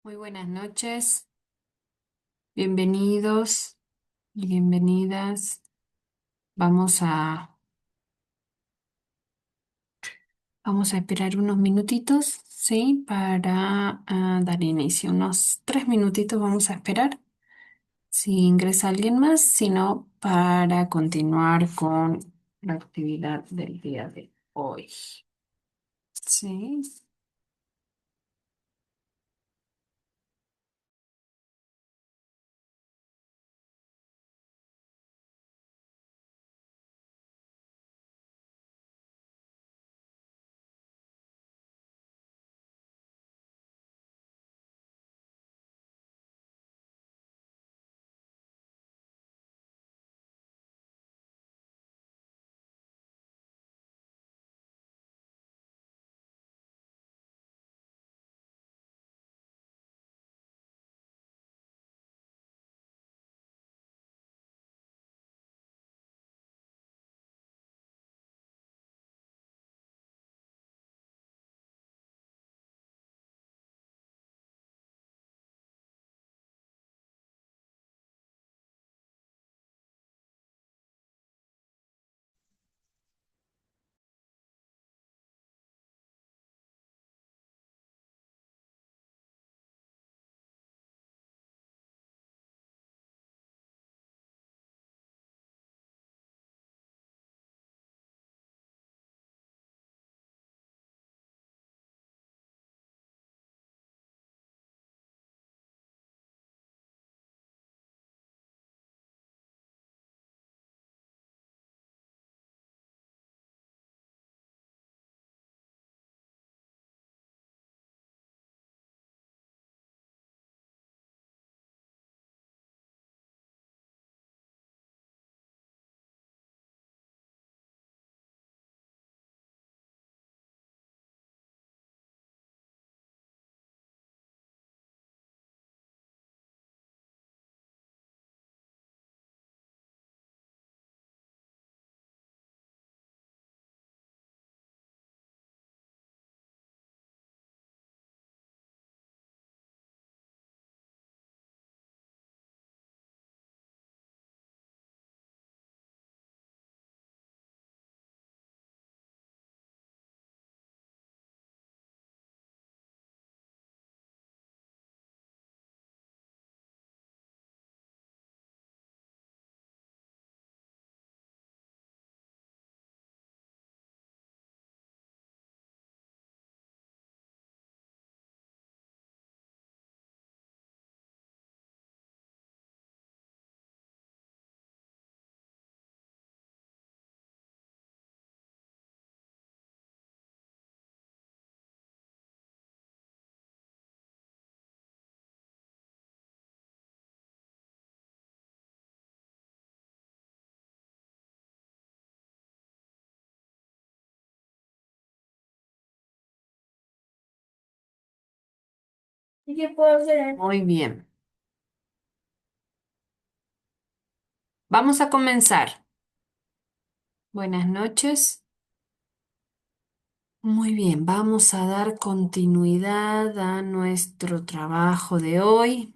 Muy buenas noches, bienvenidos y bienvenidas. Vamos a, vamos a esperar unos minutitos, ¿sí? Para dar inicio. Unos 3 minutitos vamos a esperar. Si ingresa alguien más, sino para continuar con la actividad del día de hoy. Sí. ¿Y qué puedo hacer? Muy bien. Vamos a comenzar. Buenas noches. Muy bien, vamos a dar continuidad a nuestro trabajo de hoy.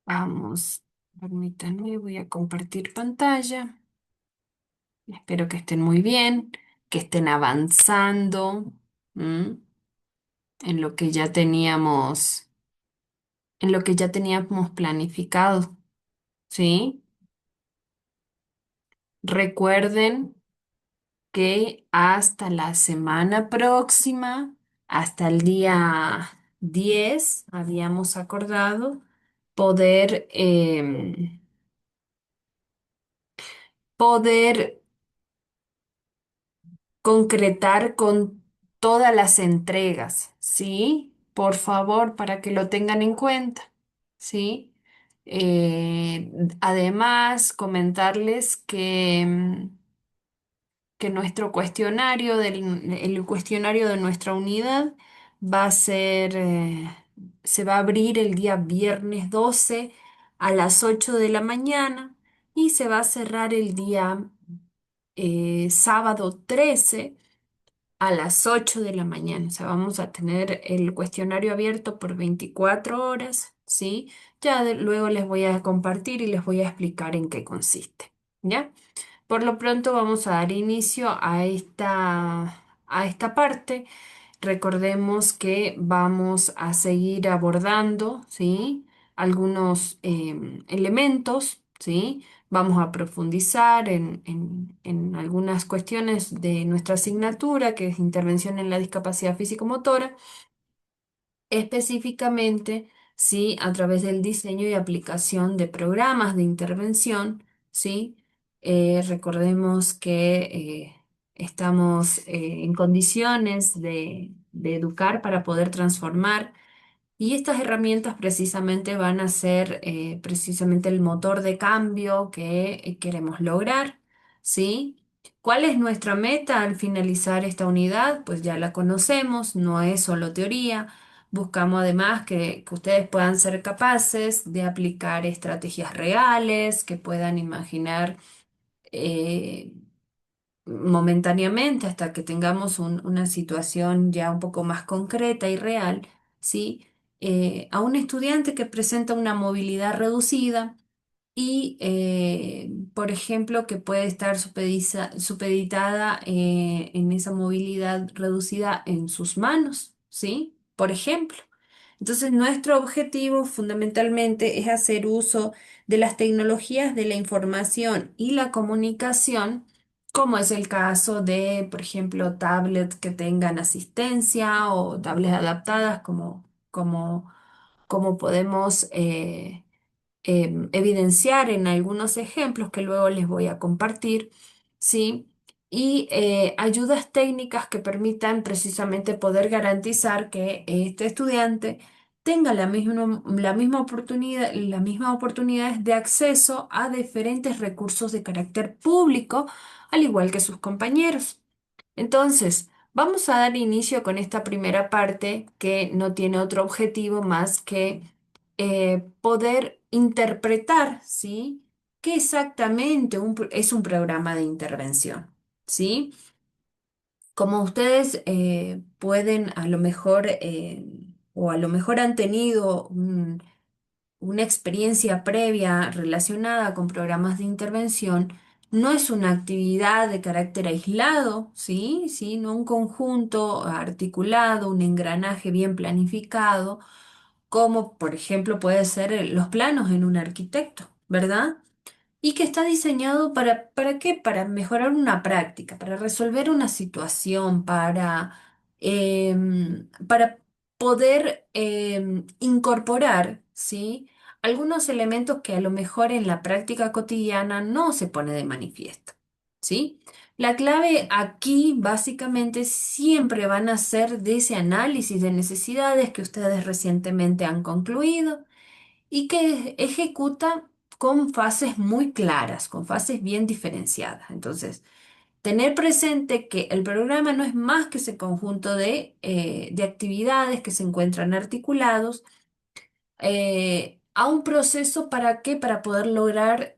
Vamos, permítanme, voy a compartir pantalla. Espero que estén muy bien, que estén avanzando, ¿m? en lo que ya teníamos, en lo que ya teníamos planificado, ¿sí? Recuerden que hasta la semana próxima, hasta el día 10 habíamos acordado poder, poder concretar con todas las entregas, ¿sí? Por favor, para que lo tengan en cuenta, ¿sí? Además, comentarles que nuestro cuestionario, el cuestionario de nuestra unidad va a ser, se va a abrir el día viernes 12 a las 8 de la mañana y se va a cerrar el día sábado 13 a las 8 de la mañana. O sea, vamos a tener el cuestionario abierto por 24 horas, ¿sí? Luego les voy a compartir y les voy a explicar en qué consiste, ¿ya? Por lo pronto vamos a dar inicio a esta parte. Recordemos que vamos a seguir abordando, ¿sí? Algunos elementos, ¿sí? Vamos a profundizar en algunas cuestiones de nuestra asignatura, que es intervención en la discapacidad físico-motora. Específicamente, sí, a través del diseño y aplicación de programas de intervención, sí. Recordemos que estamos en condiciones de educar para poder transformar y estas herramientas precisamente van a ser precisamente el motor de cambio que queremos lograr, ¿sí? ¿Cuál es nuestra meta al finalizar esta unidad? Pues ya la conocemos, no es solo teoría. Buscamos además que ustedes puedan ser capaces de aplicar estrategias reales, que puedan imaginar eh, momentáneamente hasta que tengamos una situación ya un poco más concreta y real, ¿sí? A un estudiante que presenta una movilidad reducida y, por ejemplo, que puede estar supeditada en esa movilidad reducida en sus manos, ¿sí? Por ejemplo. Entonces, nuestro objetivo fundamentalmente es hacer uso de las tecnologías de la información y la comunicación, como es el caso de, por ejemplo, tablets que tengan asistencia o tablets adaptadas, como podemos evidenciar en algunos ejemplos que luego les voy a compartir, ¿sí? Y ayudas técnicas que permitan precisamente poder garantizar que este estudiante tenga las mismas oportunidades de acceso a diferentes recursos de carácter público, al igual que sus compañeros. Entonces, vamos a dar inicio con esta primera parte que no tiene otro objetivo más que poder interpretar, ¿sí? ¿Qué exactamente es un programa de intervención? ¿Sí? Como ustedes pueden a lo mejor, o a lo mejor han tenido una experiencia previa relacionada con programas de intervención, no es una actividad de carácter aislado, ¿sí? ¿Sí? No un conjunto articulado, un engranaje bien planificado, como por ejemplo puede ser los planos en un arquitecto, ¿verdad? Y que está diseñado ¿para qué? Para mejorar una práctica, para resolver una situación, para poder incorporar, ¿sí? Algunos elementos que a lo mejor en la práctica cotidiana no se pone de manifiesto, ¿sí? La clave aquí básicamente siempre van a ser de ese análisis de necesidades que ustedes recientemente han concluido y que ejecuta con fases muy claras, con fases bien diferenciadas. Entonces, tener presente que el programa no es más que ese conjunto de actividades que se encuentran articulados a un proceso para qué, para poder lograr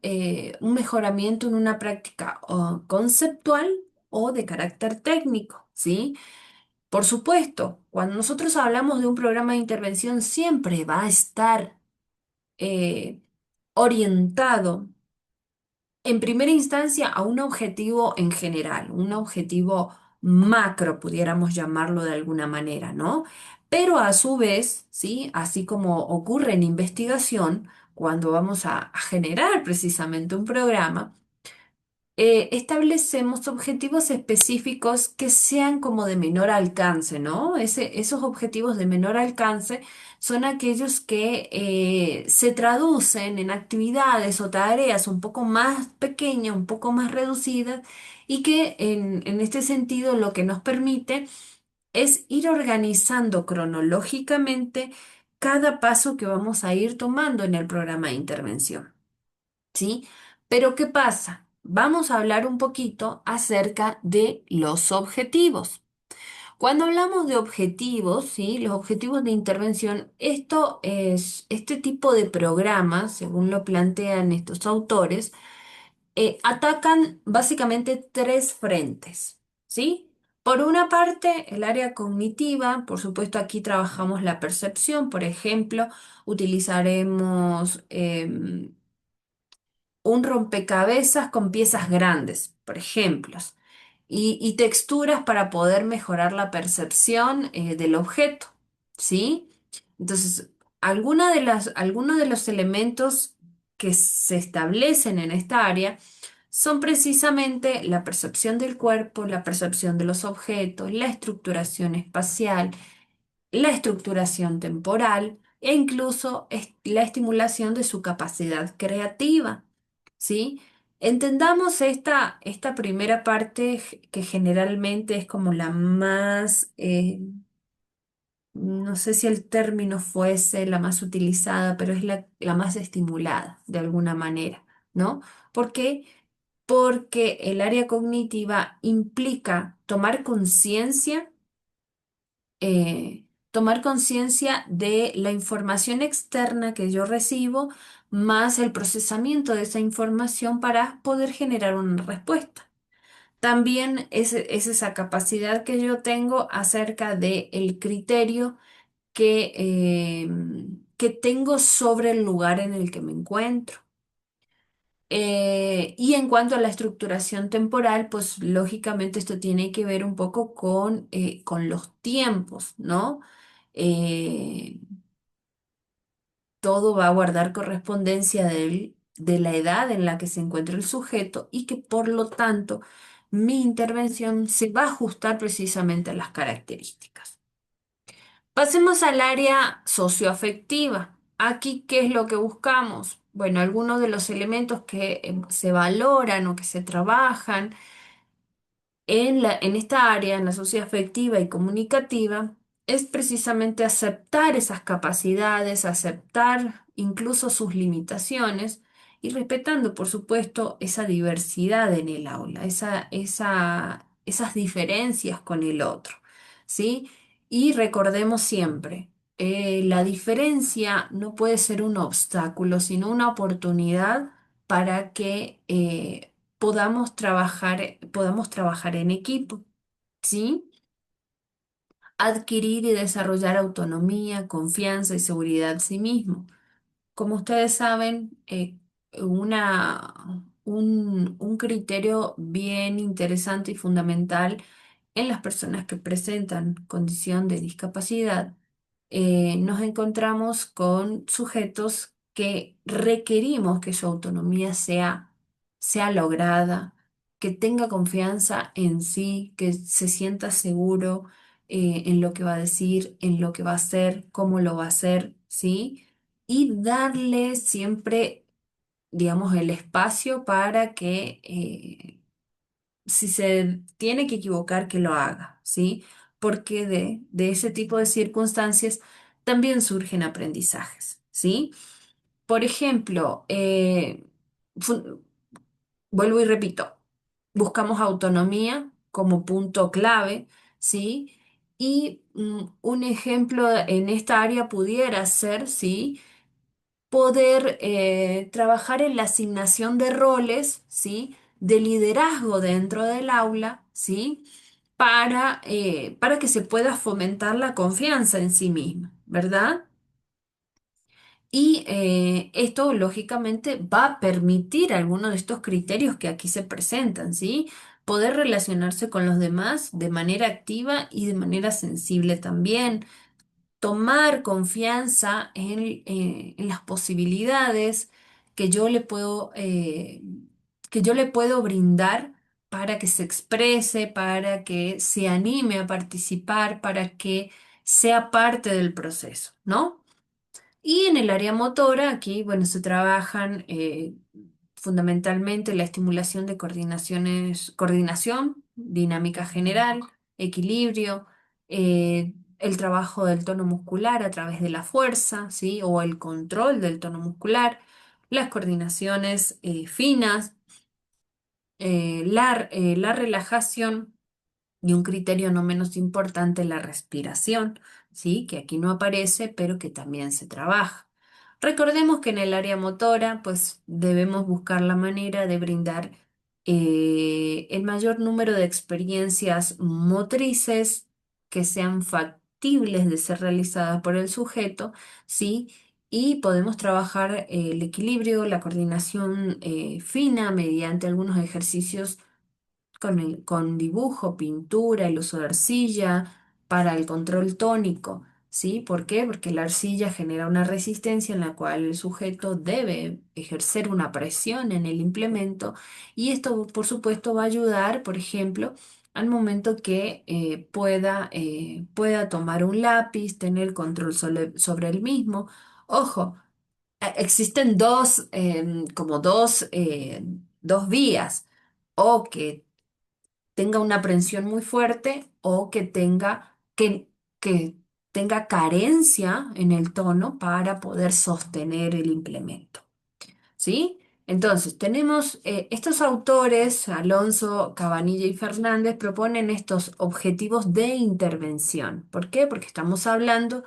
un mejoramiento en una práctica o conceptual o de carácter técnico, ¿sí? Por supuesto, cuando nosotros hablamos de un programa de intervención, siempre va a estar eh, orientado en primera instancia a un objetivo en general, un objetivo macro, pudiéramos llamarlo de alguna manera, ¿no? Pero a su vez, ¿sí? Así como ocurre en investigación, cuando vamos a generar precisamente un programa, establecemos objetivos específicos que sean como de menor alcance, ¿no? Esos objetivos de menor alcance son aquellos que se traducen en actividades o tareas un poco más pequeñas, un poco más reducidas y que en este sentido lo que nos permite es ir organizando cronológicamente cada paso que vamos a ir tomando en el programa de intervención. ¿Sí? Pero ¿qué pasa? Vamos a hablar un poquito acerca de los objetivos. Cuando hablamos de objetivos, ¿sí? Los objetivos de intervención, este tipo de programas, según lo plantean estos autores, atacan básicamente tres frentes, ¿sí? Por una parte, el área cognitiva, por supuesto, aquí trabajamos la percepción, por ejemplo, utilizaremos un rompecabezas con piezas grandes, por ejemplo, y texturas para poder mejorar la percepción del objeto, ¿sí? Entonces, algunos de los elementos que se establecen en esta área son precisamente la percepción del cuerpo, la percepción de los objetos, la estructuración espacial, la estructuración temporal e incluso la estimulación de su capacidad creativa, ¿sí? Entendamos esta primera parte que generalmente es como la más, no sé si el término fuese la más utilizada, pero es la más estimulada de alguna manera, ¿no? ¿Por qué? Porque el área cognitiva implica tomar conciencia de la información externa que yo recibo, más el procesamiento de esa información para poder generar una respuesta. También es esa capacidad que yo tengo acerca del criterio que tengo sobre el lugar en el que me encuentro. Y en cuanto a la estructuración temporal, pues lógicamente esto tiene que ver un poco con los tiempos, ¿no? Eh, Todo va a guardar correspondencia de la edad en la que se encuentra el sujeto y que por lo tanto mi intervención se va a ajustar precisamente a las características. Pasemos al área socioafectiva. Aquí, ¿qué es lo que buscamos? Bueno, algunos de los elementos que se valoran o que se trabajan en esta área, en la socioafectiva y comunicativa, es precisamente aceptar esas capacidades, aceptar incluso sus limitaciones y respetando, por supuesto, esa diversidad en el aula, esas diferencias con el otro, ¿sí? Y recordemos siempre, la diferencia no puede ser un obstáculo, sino una oportunidad para que podamos trabajar en equipo, ¿sí? Adquirir y desarrollar autonomía, confianza y seguridad en sí mismo. Como ustedes saben, un criterio bien interesante y fundamental en las personas que presentan condición de discapacidad, nos encontramos con sujetos que requerimos que su autonomía sea lograda, que tenga confianza en sí, que se sienta seguro en lo que va a decir, en lo que va a hacer, cómo lo va a hacer, ¿sí? Y darle siempre, digamos, el espacio para que si se tiene que equivocar, que lo haga, ¿sí? Porque de ese tipo de circunstancias también surgen aprendizajes, ¿sí? Por ejemplo, fu- vuelvo y repito, buscamos autonomía como punto clave, ¿sí? Y un ejemplo en esta área pudiera ser, ¿sí? Poder trabajar en la asignación de roles, ¿sí? De liderazgo dentro del aula, ¿sí? Para que se pueda fomentar la confianza en sí misma, ¿verdad? Y esto, lógicamente, va a permitir algunos de estos criterios que aquí se presentan, ¿sí? Poder relacionarse con los demás de manera activa y de manera sensible también, tomar confianza en las posibilidades que que yo le puedo brindar para que se exprese, para que se anime a participar, para que sea parte del proceso, ¿no? Y en el área motora, aquí, bueno, se trabajan fundamentalmente la estimulación de coordinación, dinámica general, equilibrio, el trabajo del tono muscular a través de la fuerza, ¿sí? O el control del tono muscular, las coordinaciones finas, la relajación y un criterio no menos importante, la respiración, ¿sí? Que aquí no aparece, pero que también se trabaja. Recordemos que en el área motora, pues debemos buscar la manera de brindar el mayor número de experiencias motrices que sean factibles de ser realizadas por el sujeto, ¿sí? Y podemos trabajar el equilibrio, la coordinación fina mediante algunos ejercicios con dibujo, pintura, el uso de arcilla para el control tónico. ¿Sí? ¿Por qué? Porque la arcilla genera una resistencia en la cual el sujeto debe ejercer una presión en el implemento y esto, por supuesto, va a ayudar, por ejemplo, al momento que pueda tomar un lápiz, tener control sobre el mismo. Ojo, existen dos vías, o que tenga una aprensión muy fuerte o que tenga carencia en el tono para poder sostener el implemento. ¿Sí? Entonces, tenemos estos autores, Alonso, Cabanilla y Fernández, proponen estos objetivos de intervención. ¿Por qué? Porque estamos hablando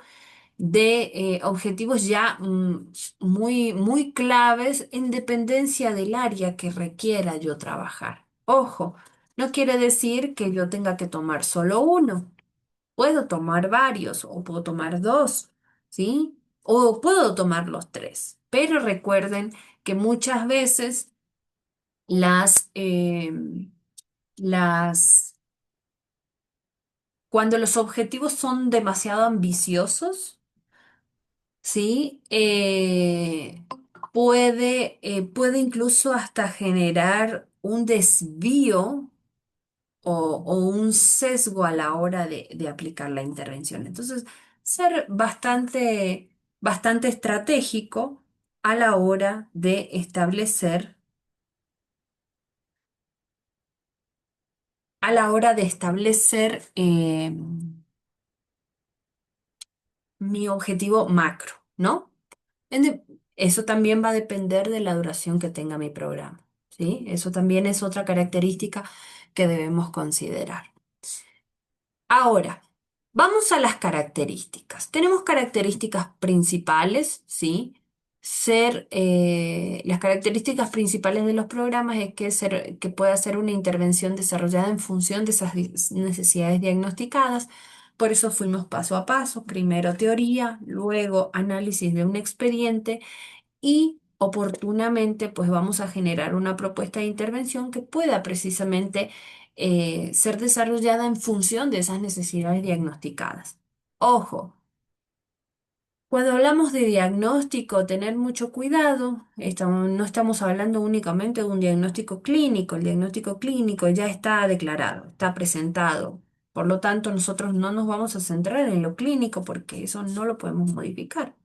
de objetivos ya muy, muy claves en dependencia del área que requiera yo trabajar. Ojo, no quiere decir que yo tenga que tomar solo uno. Puedo tomar varios o puedo tomar dos, ¿sí? O puedo tomar los tres. Pero recuerden que muchas veces las, las, cuando los objetivos son demasiado ambiciosos, ¿sí? Puede incluso hasta generar un desvío o un sesgo a la hora de aplicar la intervención. Entonces, ser bastante estratégico a la hora de establecer mi objetivo macro, ¿no? En de- Eso también va a depender de la duración que tenga mi programa, ¿sí? Eso también es otra característica que debemos considerar. Ahora, vamos a las características. Tenemos características principales, ¿sí? Las características principales de los programas es que pueda ser una intervención desarrollada en función de esas necesidades diagnosticadas. Por eso fuimos paso a paso, primero teoría, luego análisis de un expediente y oportunamente pues vamos a generar una propuesta de intervención que pueda precisamente ser desarrollada en función de esas necesidades diagnosticadas. Ojo, cuando hablamos de diagnóstico, tener mucho cuidado, no estamos hablando únicamente de un diagnóstico clínico, el diagnóstico clínico ya está declarado, está presentado. Por lo tanto, nosotros no nos vamos a centrar en lo clínico porque eso no lo podemos modificar.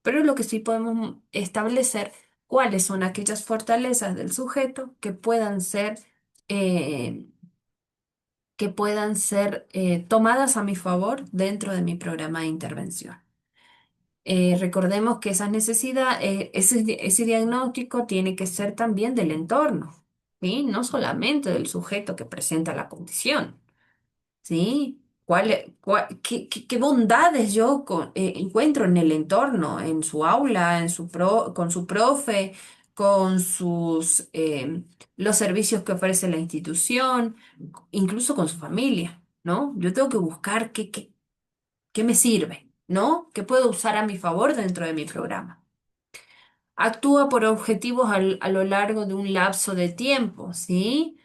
Pero lo que sí podemos establecer cuáles son aquellas fortalezas del sujeto eh, que puedan ser tomadas a mi favor dentro de mi programa de intervención. Recordemos que ese diagnóstico tiene que ser también del entorno, ¿sí? No solamente del sujeto que presenta la condición. ¿Sí? ¿Qué bondades yo encuentro en el entorno, en su aula, con su profe, con los servicios que ofrece la institución, incluso con su familia, ¿no? Yo tengo que buscar qué me sirve, ¿no? ¿Qué puedo usar a mi favor dentro de mi programa? Actúa por objetivos a lo largo de un lapso de tiempo, ¿sí?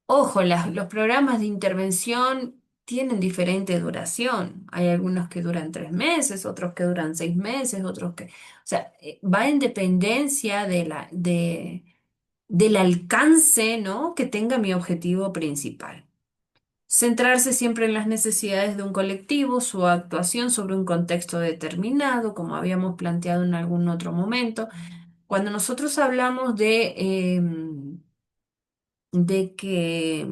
Ojo, los programas de intervención tienen diferente duración. Hay algunos que duran 3 meses, otros que duran 6 meses, o sea, va en dependencia del alcance, ¿no? que tenga mi objetivo principal. Centrarse siempre en las necesidades de un colectivo, su actuación sobre un contexto determinado, como habíamos planteado en algún otro momento. Cuando nosotros hablamos de que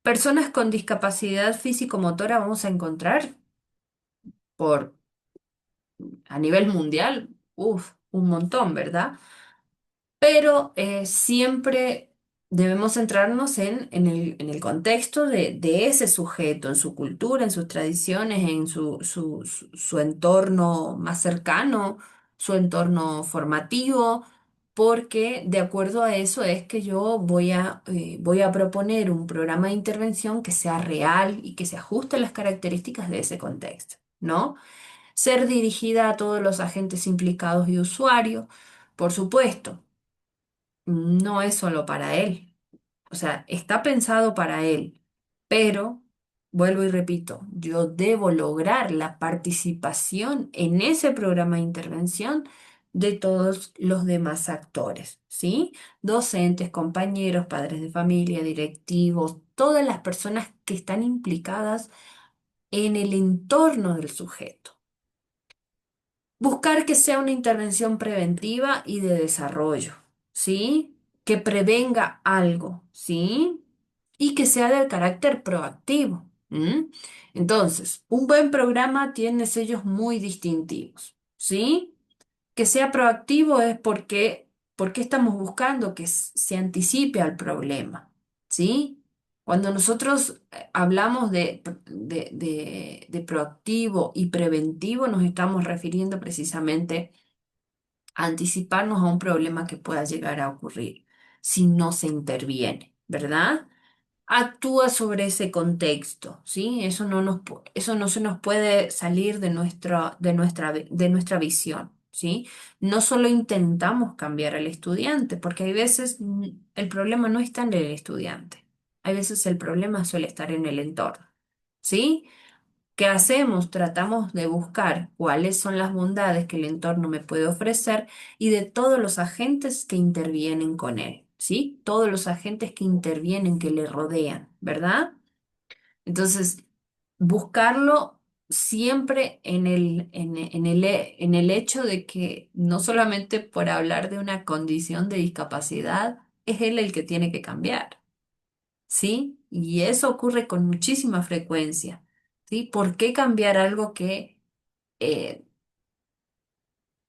personas con discapacidad físico-motora vamos a encontrar por a nivel mundial, un montón, ¿verdad? Pero siempre debemos centrarnos en el contexto de ese sujeto, en su cultura, en sus tradiciones, en su entorno más cercano, su entorno formativo. porque de acuerdo a eso es que yo voy a proponer un programa de intervención que sea real y que se ajuste a las características de ese contexto, ¿no? Ser dirigida a todos los agentes implicados y usuarios, por supuesto, no es solo para él. O sea, está pensado para él, pero, vuelvo y repito, yo debo lograr la participación en ese programa de intervención de todos los demás actores, ¿sí? Docentes, compañeros, padres de familia, directivos, todas las personas que están implicadas en el entorno del sujeto. Buscar que sea una intervención preventiva y de desarrollo, ¿sí? Que prevenga algo, ¿sí? Y que sea de carácter proactivo. ¿M? Entonces, un buen programa tiene sellos muy distintivos, ¿sí? Que sea proactivo es porque estamos buscando que se anticipe al problema, ¿sí? Cuando nosotros hablamos de proactivo y preventivo, nos estamos refiriendo precisamente a anticiparnos a un problema que pueda llegar a ocurrir si no se interviene, ¿verdad? Actúa sobre ese contexto, ¿sí? Eso no se nos puede salir de nuestra visión, ¿sí? No solo intentamos cambiar al estudiante, porque hay veces el problema no está en el estudiante, hay veces el problema suele estar en el entorno, ¿sí? ¿Qué hacemos? Tratamos de buscar cuáles son las bondades que el entorno me puede ofrecer y de todos los agentes que intervienen con él, ¿sí? Todos los agentes que intervienen, que le rodean, ¿verdad? Entonces, buscarlo siempre en el hecho de que no solamente por hablar de una condición de discapacidad, es él el que tiene que cambiar. ¿Sí? Y eso ocurre con muchísima frecuencia, ¿sí? ¿Por qué cambiar algo que eh,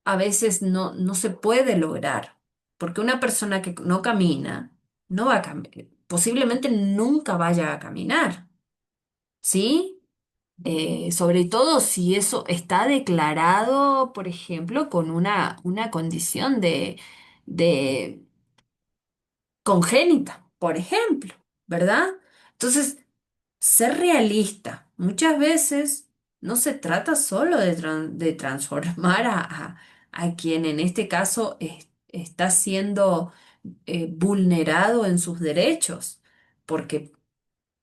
a veces no se puede lograr? Porque una persona que no camina no va a cambiar, posiblemente nunca vaya a caminar, ¿sí? Sobre todo si eso está declarado, por ejemplo, con una condición de congénita, por ejemplo, ¿verdad? Entonces, ser realista. Muchas veces no se trata solo de transformar a quien en este caso está siendo vulnerado en sus derechos, porque,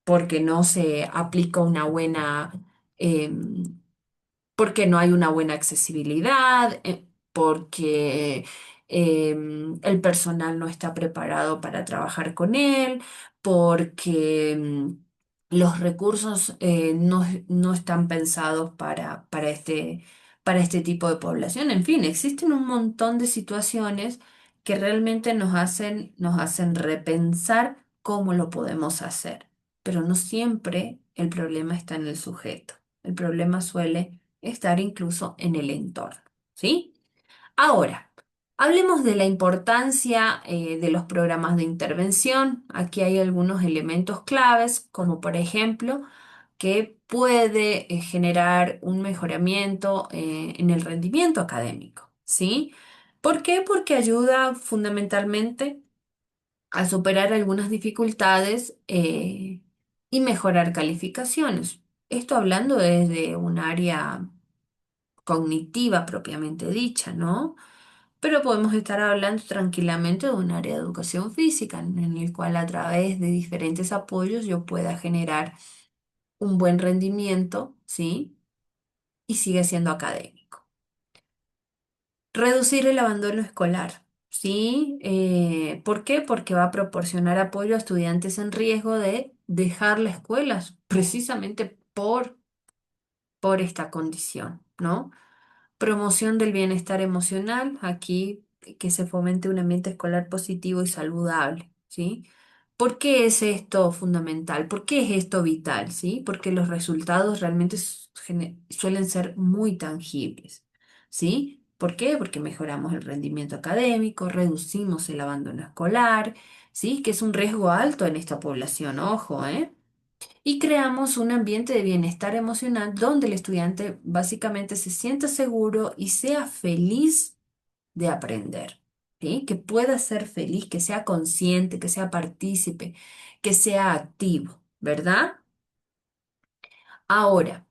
porque no se aplica una buena porque no hay una buena accesibilidad, porque el personal no está preparado para trabajar con él, porque los recursos no están pensados para este tipo de población. En fin, existen un montón de situaciones que realmente nos hacen repensar cómo lo podemos hacer, pero no siempre el problema está en el sujeto. El problema suele estar incluso en el entorno, ¿sí? Ahora, hablemos de la importancia de los programas de intervención. Aquí hay algunos elementos claves, como por ejemplo, que puede generar un mejoramiento en el rendimiento académico, ¿sí? ¿Por qué? Porque ayuda fundamentalmente a superar algunas dificultades y mejorar calificaciones. Esto hablando desde un área cognitiva propiamente dicha, ¿no? Pero podemos estar hablando tranquilamente de un área de educación física, en el cual a través de diferentes apoyos yo pueda generar un buen rendimiento, ¿sí? Y sigue siendo académico. Reducir el abandono escolar, ¿sí? ¿Por qué? Porque va a proporcionar apoyo a estudiantes en riesgo de dejar la escuela, precisamente por esta condición, ¿no? Promoción del bienestar emocional, aquí que se fomente un ambiente escolar positivo y saludable, ¿sí? ¿Por qué es esto fundamental? ¿Por qué es esto vital? ¿Sí? Porque los resultados realmente suelen ser muy tangibles, ¿sí? ¿Por qué? Porque mejoramos el rendimiento académico, reducimos el abandono escolar, ¿sí? Que es un riesgo alto en esta población, ojo, ¿eh? Y creamos un ambiente de bienestar emocional donde el estudiante básicamente se sienta seguro y sea feliz de aprender. ¿sí? Que pueda ser feliz, que sea consciente, que sea partícipe, que sea activo, ¿verdad? Ahora,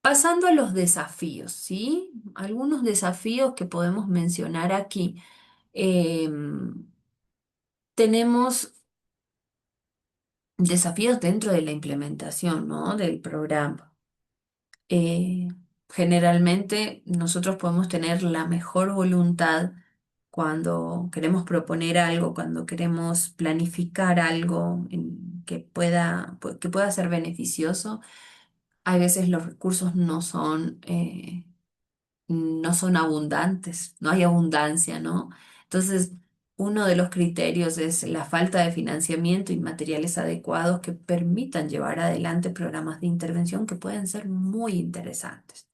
pasando a los desafíos, ¿sí? Algunos desafíos que podemos mencionar aquí. Tenemos desafíos dentro de la implementación, ¿no? Del programa. Eh, Generalmente nosotros podemos tener la mejor voluntad cuando queremos proponer algo, cuando queremos planificar algo que pueda ser beneficioso. Hay veces los recursos no son abundantes, no hay abundancia, ¿no? Entonces, uno de los criterios es la falta de financiamiento y materiales adecuados que permitan llevar adelante programas de intervención que pueden ser muy interesantes.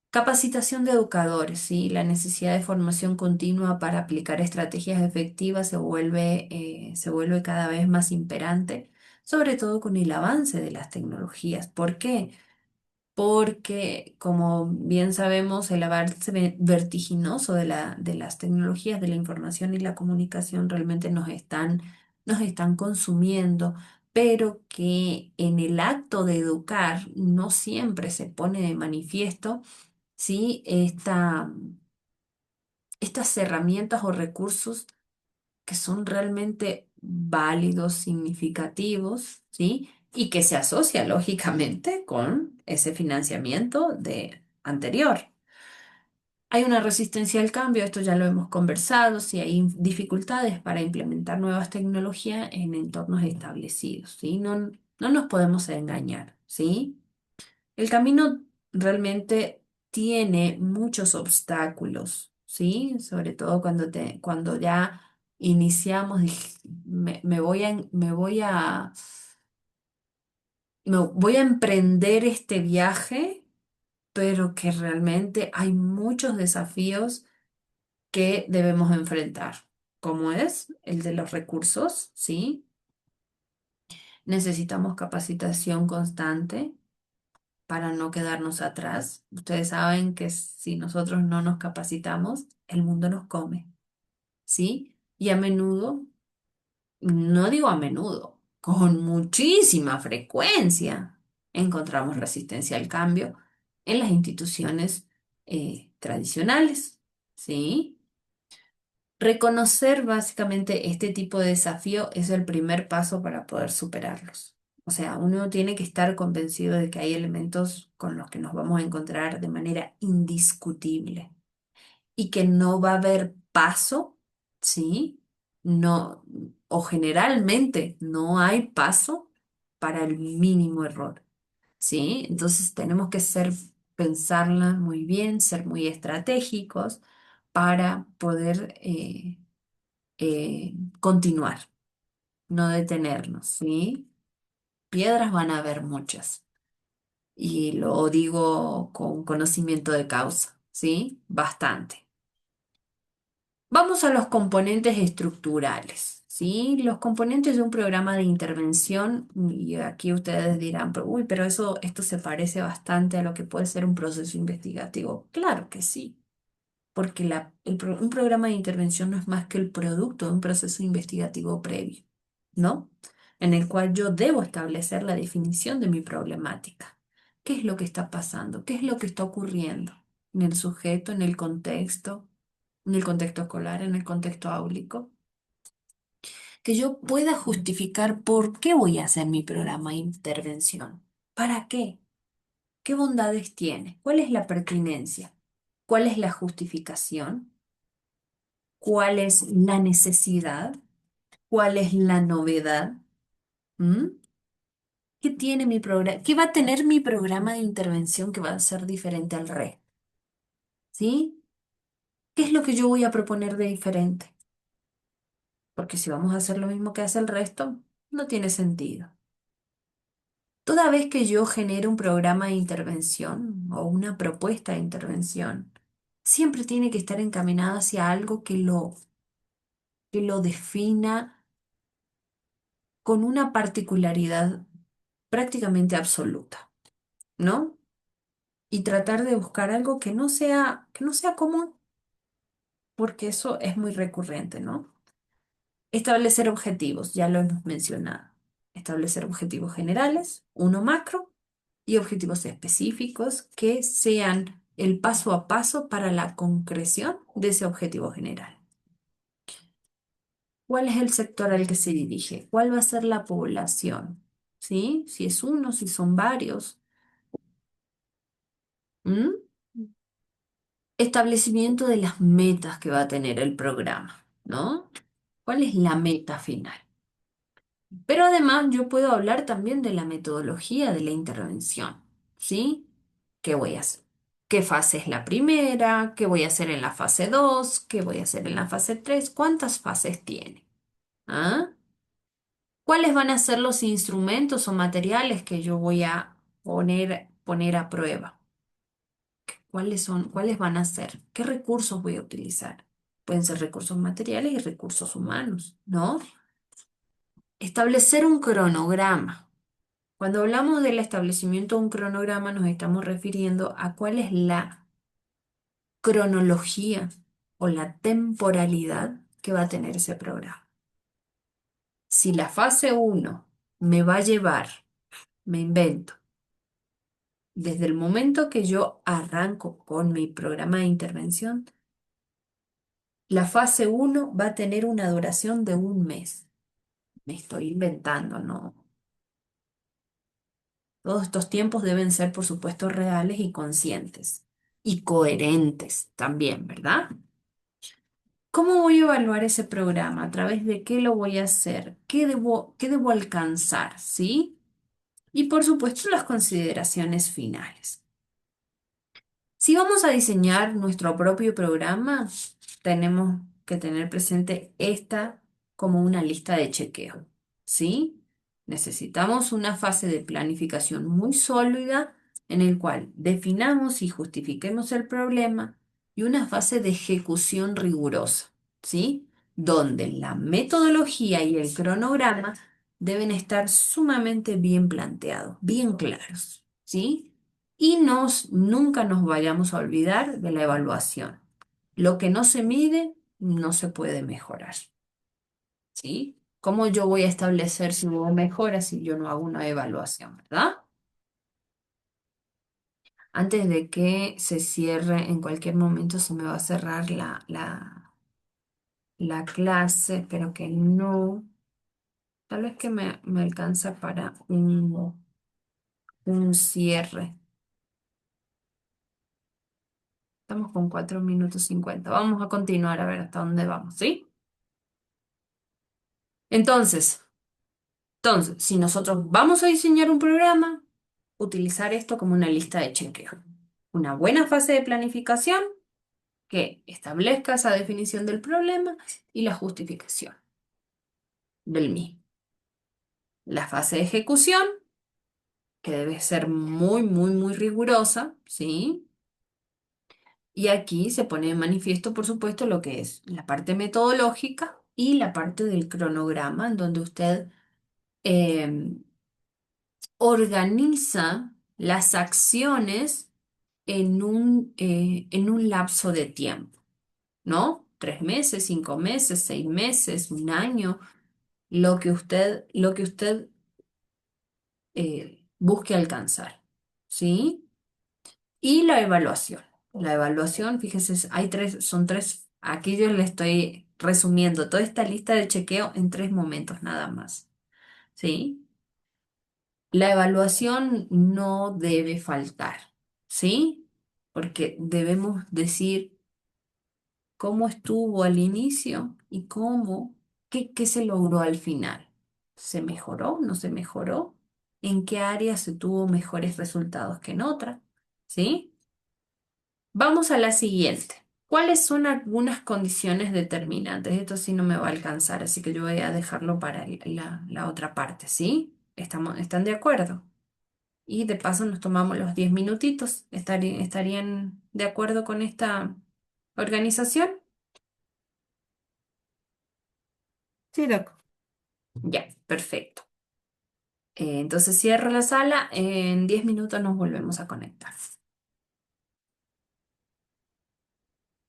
Capacitación de educadores, ¿sí? La necesidad de formación continua para aplicar estrategias efectivas se vuelve cada vez más imperante, sobre todo con el avance de las tecnologías. ¿Por qué? Porque, como bien sabemos, el avance vertiginoso de las tecnologías de la información y la comunicación realmente nos están consumiendo, pero que en el acto de educar no siempre se pone de manifiesto, ¿sí? Estas herramientas o recursos que son realmente válidos, significativos, ¿sí? Y que se asocia lógicamente con ese financiamiento de anterior. Hay una resistencia al cambio, esto ya lo hemos conversado, si hay dificultades para implementar nuevas tecnologías en entornos establecidos, ¿sí? No nos podemos engañar, ¿sí? El camino realmente tiene muchos obstáculos, ¿sí? Sobre todo cuando ya iniciamos, me voy a emprender este viaje, pero que realmente hay muchos desafíos que debemos enfrentar, como es el de los recursos, ¿sí? Necesitamos capacitación constante para no quedarnos atrás. Ustedes saben que si nosotros no nos capacitamos, el mundo nos come, ¿sí? Y a menudo, no digo a menudo, con muchísima frecuencia encontramos resistencia al cambio en las instituciones tradicionales, ¿sí? Reconocer básicamente este tipo de desafío es el primer paso para poder superarlos. O sea, uno tiene que estar convencido de que hay elementos con los que nos vamos a encontrar de manera indiscutible y que no va a haber paso, ¿sí? No, o generalmente no hay paso para el mínimo error, ¿sí? Entonces tenemos que pensarla muy bien, ser muy estratégicos para poder continuar, no detenernos, ¿sí? Piedras van a haber muchas y lo digo con conocimiento de causa, ¿sí? Bastante. Vamos a los componentes estructurales, ¿sí? Los componentes de un programa de intervención, y aquí ustedes dirán, uy, pero esto se parece bastante a lo que puede ser un proceso investigativo. Claro que sí. Porque un programa de intervención no es más que el producto de un proceso investigativo previo, ¿no? En el cual yo debo establecer la definición de mi problemática. ¿Qué es lo que está pasando? ¿Qué es lo que está ocurriendo en el sujeto, en el contexto escolar, en el contexto áulico? Que yo pueda justificar por qué voy a hacer mi programa de intervención. ¿Para qué? ¿Qué bondades tiene? ¿Cuál es la pertinencia? ¿Cuál es la justificación? ¿Cuál es la necesidad? ¿Cuál es la novedad? ¿Mm? ¿Qué tiene mi programa? ¿Qué va a tener mi programa de intervención que va a ser diferente al resto? ¿Sí? ¿Qué es lo que yo voy a proponer de diferente? Porque si vamos a hacer lo mismo que hace el resto, no tiene sentido. Toda vez que yo genere un programa de intervención o una propuesta de intervención, siempre tiene que estar encaminada hacia algo que lo defina con una particularidad prácticamente absoluta, ¿no? Y tratar de buscar algo que no sea común, porque eso es muy recurrente, ¿no? Establecer objetivos, ya lo hemos mencionado. Establecer objetivos generales, uno macro y objetivos específicos que sean el paso a paso para la concreción de ese objetivo general. ¿Cuál es el sector al que se dirige? ¿Cuál va a ser la población? ¿Sí? Si es uno, si son varios. ¿Mm? Establecimiento de las metas que va a tener el programa, ¿no? ¿Cuál es la meta final? Pero además yo puedo hablar también de la metodología de la intervención, ¿sí? ¿Qué voy a hacer? ¿Qué fase es la primera? ¿Qué voy a hacer en la fase 2? ¿Qué voy a hacer en la fase 3? ¿Cuántas fases tiene? ¿Ah? ¿Cuáles van a ser los instrumentos o materiales que yo voy a poner a prueba? ¿Cuáles son? ¿Cuáles van a ser? ¿Qué recursos voy a utilizar? Pueden ser recursos materiales y recursos humanos, ¿no? Establecer un cronograma. Cuando hablamos del establecimiento de un cronograma, nos estamos refiriendo a cuál es la cronología o la temporalidad que va a tener ese programa. Si la fase uno me va a llevar, me invento, desde el momento que yo arranco con mi programa de intervención, la fase uno va a tener una duración de un mes. Me estoy inventando, ¿no? Todos estos tiempos deben ser, por supuesto, reales y conscientes y coherentes también, ¿verdad? ¿Cómo voy a evaluar ese programa? ¿A través de qué lo voy a hacer? ¿Qué debo alcanzar? ¿Sí? Y por supuesto, las consideraciones finales. Si vamos a diseñar nuestro propio programa, tenemos que tener presente esta como una lista de chequeo, ¿sí? Necesitamos una fase de planificación muy sólida en el cual definamos y justifiquemos el problema y una fase de ejecución rigurosa, ¿sí? Donde la metodología y el cronograma deben estar sumamente bien planteados, bien claros, ¿sí? Y nunca nos vayamos a olvidar de la evaluación. Lo que no se mide no se puede mejorar, ¿sí? ¿Cómo yo voy a establecer si hubo mejoras si yo no hago una evaluación, ¿verdad? Antes de que se cierre, en cualquier momento se me va a cerrar la clase, espero que no. Tal vez que me alcanza para un cierre. Estamos con 4 minutos 50. Vamos a continuar a ver hasta dónde vamos, ¿sí? Entonces, si nosotros vamos a diseñar un programa, utilizar esto como una lista de chequeo. Una buena fase de planificación que establezca esa definición del problema y la justificación del mismo. La fase de ejecución, que debe ser muy, muy, muy rigurosa, ¿sí? Y aquí se pone de manifiesto, por supuesto, lo que es la parte metodológica y la parte del cronograma, en donde usted eh, organiza las acciones en un lapso de tiempo, ¿no? 3 meses, 5 meses, 6 meses, un año, lo que usted busque alcanzar, ¿sí? Y la evaluación. La evaluación, fíjese, son tres, aquí yo le estoy resumiendo toda esta lista de chequeo en 3 momentos nada más, ¿sí? La evaluación no debe faltar, ¿sí? Porque debemos decir cómo estuvo al inicio y qué se logró al final. ¿Se mejoró? ¿No se mejoró? ¿En qué área se tuvo mejores resultados que en otra? ¿Sí? Vamos a la siguiente. ¿Cuáles son algunas condiciones determinantes? Esto sí no me va a alcanzar, así que yo voy a dejarlo para la otra parte, ¿sí? ¿Están de acuerdo? Y de paso nos tomamos los 10 minutitos. ¿Estarían de acuerdo con esta organización? Sí, Doc. Ya, perfecto. Entonces cierro la sala. En 10 minutos nos volvemos a conectar.